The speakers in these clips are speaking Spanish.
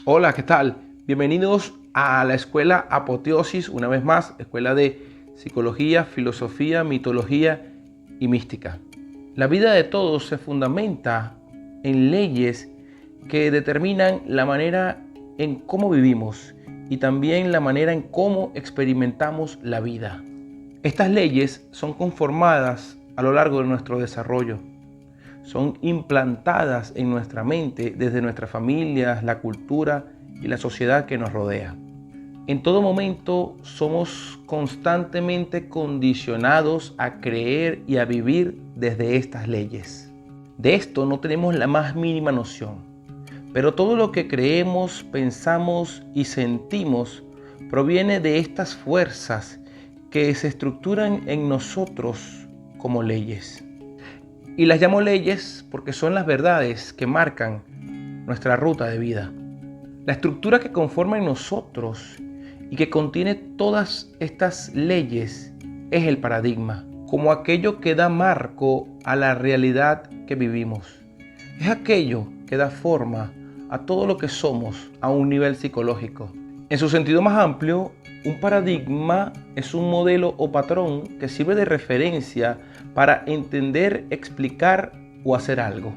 Hola, ¿qué tal? Bienvenidos a la escuela Apoteosis, una vez más, escuela de psicología, filosofía, mitología y mística. La vida de todos se fundamenta en leyes que determinan la manera en cómo vivimos y también la manera en cómo experimentamos la vida. Estas leyes son conformadas a lo largo de nuestro desarrollo. Son implantadas en nuestra mente desde nuestras familias, la cultura y la sociedad que nos rodea. En todo momento somos constantemente condicionados a creer y a vivir desde estas leyes. De esto no tenemos la más mínima noción, pero todo lo que creemos, pensamos y sentimos proviene de estas fuerzas que se estructuran en nosotros como leyes. Y las llamo leyes porque son las verdades que marcan nuestra ruta de vida. La estructura que conforma en nosotros y que contiene todas estas leyes es el paradigma, como aquello que da marco a la realidad que vivimos. Es aquello que da forma a todo lo que somos a un nivel psicológico. En su sentido más amplio, un paradigma es un modelo o patrón que sirve de referencia para entender, explicar o hacer algo.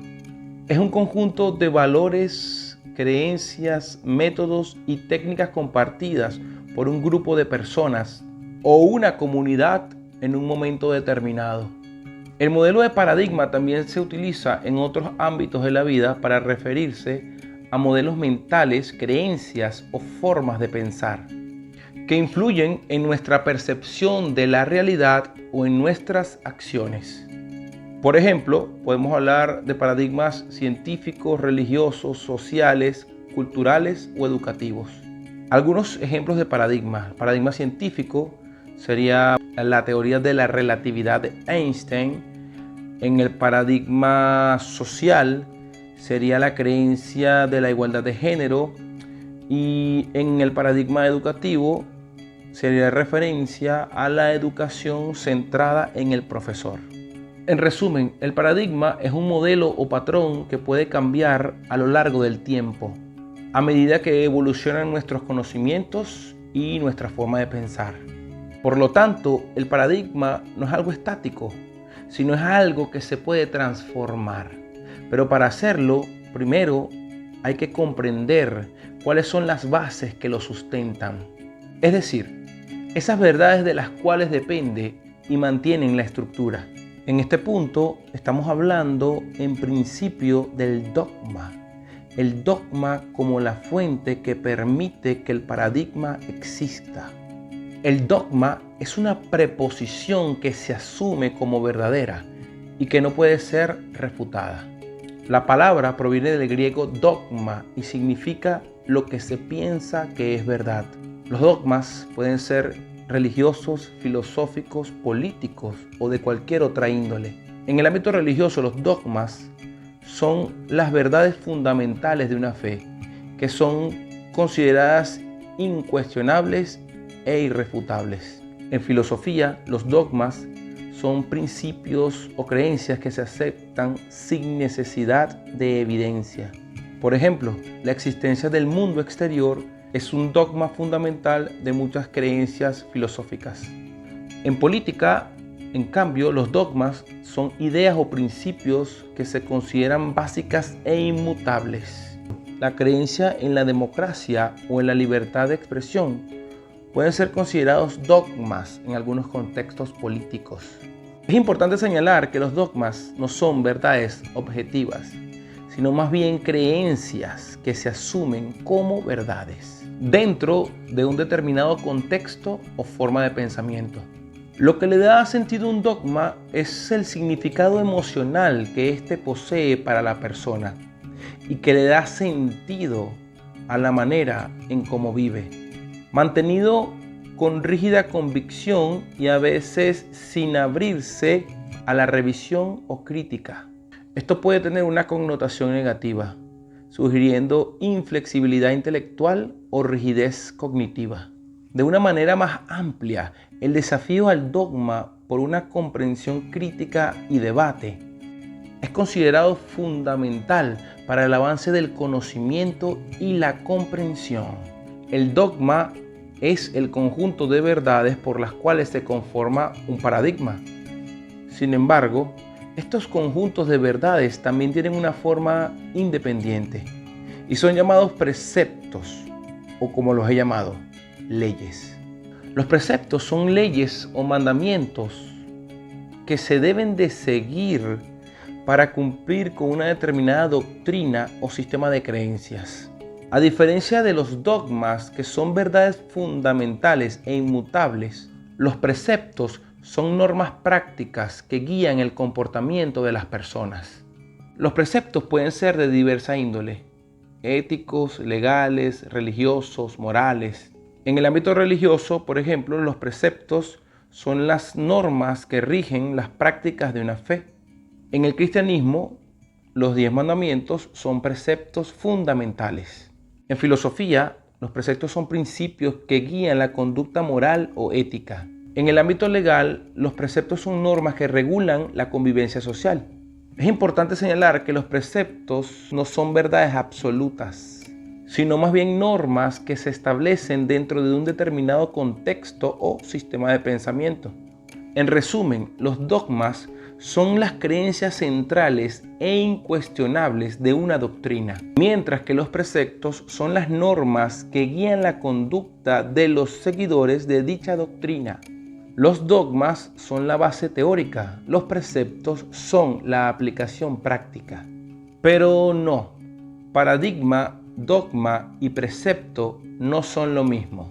Es un conjunto de valores, creencias, métodos y técnicas compartidas por un grupo de personas o una comunidad en un momento determinado. El modelo de paradigma también se utiliza en otros ámbitos de la vida para referirse a modelos mentales, creencias o formas de pensar que influyen en nuestra percepción de la realidad o en nuestras acciones. Por ejemplo, podemos hablar de paradigmas científicos, religiosos, sociales, culturales o educativos. Algunos ejemplos de paradigmas. Paradigma científico sería la teoría de la relatividad de Einstein. En el paradigma social sería la creencia de la igualdad de género. Y en el paradigma educativo sería referencia a la educación centrada en el profesor. En resumen, el paradigma es un modelo o patrón que puede cambiar a lo largo del tiempo, a medida que evolucionan nuestros conocimientos y nuestra forma de pensar. Por lo tanto, el paradigma no es algo estático, sino es algo que se puede transformar. Pero para hacerlo, primero hay que comprender cuáles son las bases que lo sustentan. Es decir, esas verdades de las cuales depende y mantienen la estructura. En este punto estamos hablando en principio del dogma. El dogma como la fuente que permite que el paradigma exista. El dogma es una preposición que se asume como verdadera y que no puede ser refutada. La palabra proviene del griego dogma y significa lo que se piensa que es verdad. Los dogmas pueden ser religiosos, filosóficos, políticos o de cualquier otra índole. En el ámbito religioso, los dogmas son las verdades fundamentales de una fe, que son consideradas incuestionables e irrefutables. En filosofía, los dogmas son principios o creencias que se aceptan sin necesidad de evidencia. Por ejemplo, la existencia del mundo exterior es un dogma fundamental de muchas creencias filosóficas. En política, en cambio, los dogmas son ideas o principios que se consideran básicas e inmutables. La creencia en la democracia o en la libertad de expresión pueden ser considerados dogmas en algunos contextos políticos. Es importante señalar que los dogmas no son verdades objetivas, sino más bien creencias que se asumen como verdades dentro de un determinado contexto o forma de pensamiento. Lo que le da sentido a un dogma es el significado emocional que éste posee para la persona y que le da sentido a la manera en cómo vive, mantenido con rígida convicción y a veces sin abrirse a la revisión o crítica. Esto puede tener una connotación negativa, sugiriendo inflexibilidad intelectual o rigidez cognitiva. De una manera más amplia, el desafío al dogma por una comprensión crítica y debate Es considerado fundamental para el avance del conocimiento y la comprensión. El dogma es el conjunto de verdades por las cuales se conforma un paradigma. Sin embargo, estos conjuntos de verdades también tienen una forma independiente y son llamados preceptos, o como los he llamado, leyes. Los preceptos son leyes o mandamientos que se deben de seguir para cumplir con una determinada doctrina o sistema de creencias. A diferencia de los dogmas, que son verdades fundamentales e inmutables, los preceptos son normas prácticas que guían el comportamiento de las personas. Los preceptos pueden ser de diversa índole: éticos, legales, religiosos, morales. En el ámbito religioso, por ejemplo, los preceptos son las normas que rigen las prácticas de una fe. En el cristianismo, los 10 mandamientos son preceptos fundamentales. En filosofía, los preceptos son principios que guían la conducta moral o ética. En el ámbito legal, los preceptos son normas que regulan la convivencia social. Es importante señalar que los preceptos no son verdades absolutas, sino más bien normas que se establecen dentro de un determinado contexto o sistema de pensamiento. En resumen, los dogmas son las creencias centrales e incuestionables de una doctrina, mientras que los preceptos son las normas que guían la conducta de los seguidores de dicha doctrina. Los dogmas son la base teórica, los preceptos son la aplicación práctica. Pero no, paradigma, dogma y precepto no son lo mismo.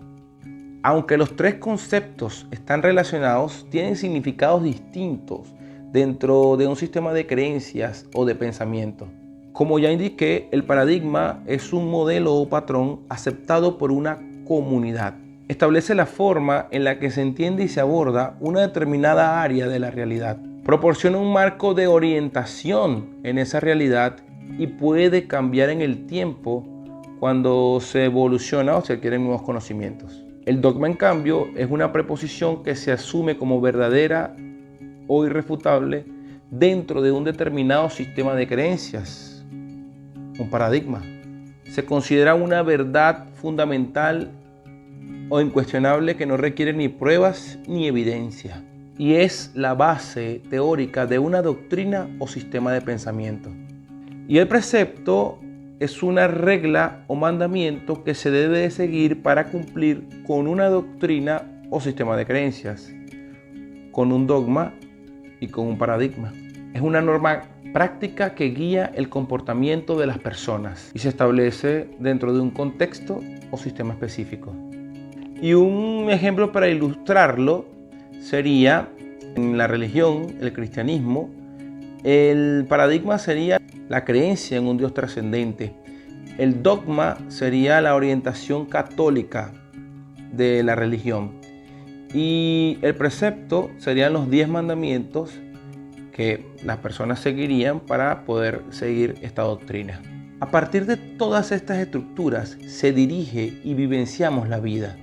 Aunque los tres conceptos están relacionados, tienen significados distintos dentro de un sistema de creencias o de pensamiento. Como ya indiqué, el paradigma es un modelo o patrón aceptado por una comunidad. Establece la forma en la que se entiende y se aborda una determinada área de la realidad. Proporciona un marco de orientación en esa realidad y puede cambiar en el tiempo cuando se evoluciona o se adquieren nuevos conocimientos. El dogma, en cambio, es una preposición que se asume como verdadera o irrefutable dentro de un determinado sistema de creencias, un paradigma. Se considera una verdad fundamental o incuestionable que no requiere ni pruebas ni evidencia, y es la base teórica de una doctrina o sistema de pensamiento. Y el precepto es una regla o mandamiento que se debe de seguir para cumplir con una doctrina o sistema de creencias, con un dogma y con un paradigma. Es una norma práctica que guía el comportamiento de las personas y se establece dentro de un contexto o sistema específico. Y un ejemplo para ilustrarlo sería en la religión, el cristianismo. El paradigma sería la creencia en un Dios trascendente. El dogma sería la orientación católica de la religión. Y el precepto serían los 10 mandamientos que las personas seguirían para poder seguir esta doctrina. A partir de todas estas estructuras se dirige y vivenciamos la vida.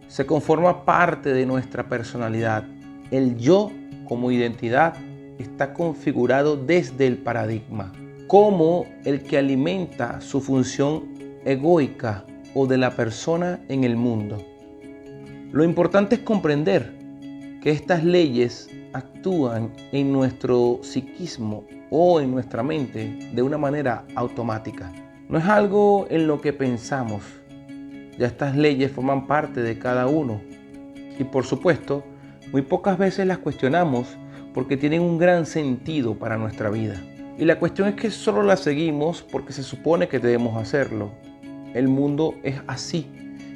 Se conforma parte de nuestra personalidad. El yo como identidad está configurado desde el paradigma, como el que alimenta su función egoica o de la persona en el mundo. Lo importante es comprender que estas leyes actúan en nuestro psiquismo o en nuestra mente de una manera automática. No es algo en lo que pensamos. Ya estas leyes forman parte de cada uno. Y por supuesto, muy pocas veces las cuestionamos porque tienen un gran sentido para nuestra vida. Y la cuestión es que solo las seguimos porque se supone que debemos hacerlo. El mundo es así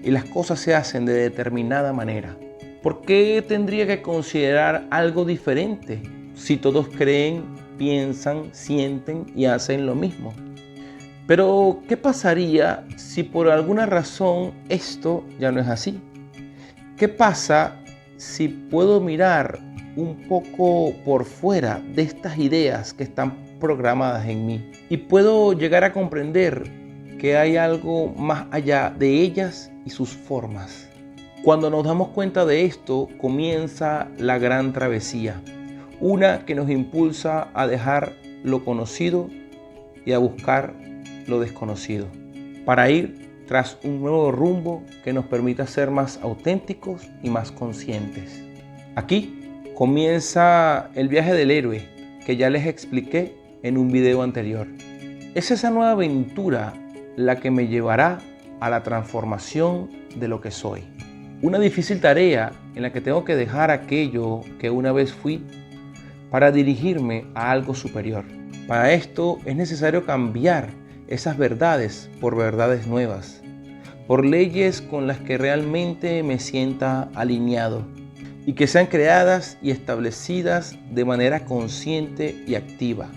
y las cosas se hacen de determinada manera. ¿Por qué tendría que considerar algo diferente si todos creen, piensan, sienten y hacen lo mismo? Pero, ¿qué pasaría si por alguna razón esto ya no es así? ¿Qué pasa si puedo mirar un poco por fuera de estas ideas que están programadas en mí y puedo llegar a comprender que hay algo más allá de ellas y sus formas? Cuando nos damos cuenta de esto, comienza la gran travesía, una que nos impulsa a dejar lo conocido y a buscar lo desconocido, para ir tras un nuevo rumbo que nos permita ser más auténticos y más conscientes. Aquí comienza el viaje del héroe que ya les expliqué en un video anterior. Es esa nueva aventura la que me llevará a la transformación de lo que soy. Una difícil tarea en la que tengo que dejar aquello que una vez fui para dirigirme a algo superior. Para esto es necesario cambiar esas verdades por verdades nuevas, por leyes con las que realmente me sienta alineado y que sean creadas y establecidas de manera consciente y activa.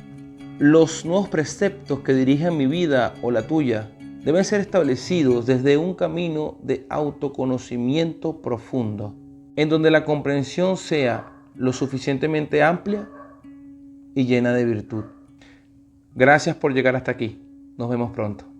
Los nuevos preceptos que dirigen mi vida o la tuya deben ser establecidos desde un camino de autoconocimiento profundo, en donde la comprensión sea lo suficientemente amplia y llena de virtud. Gracias por llegar hasta aquí. Nos vemos pronto.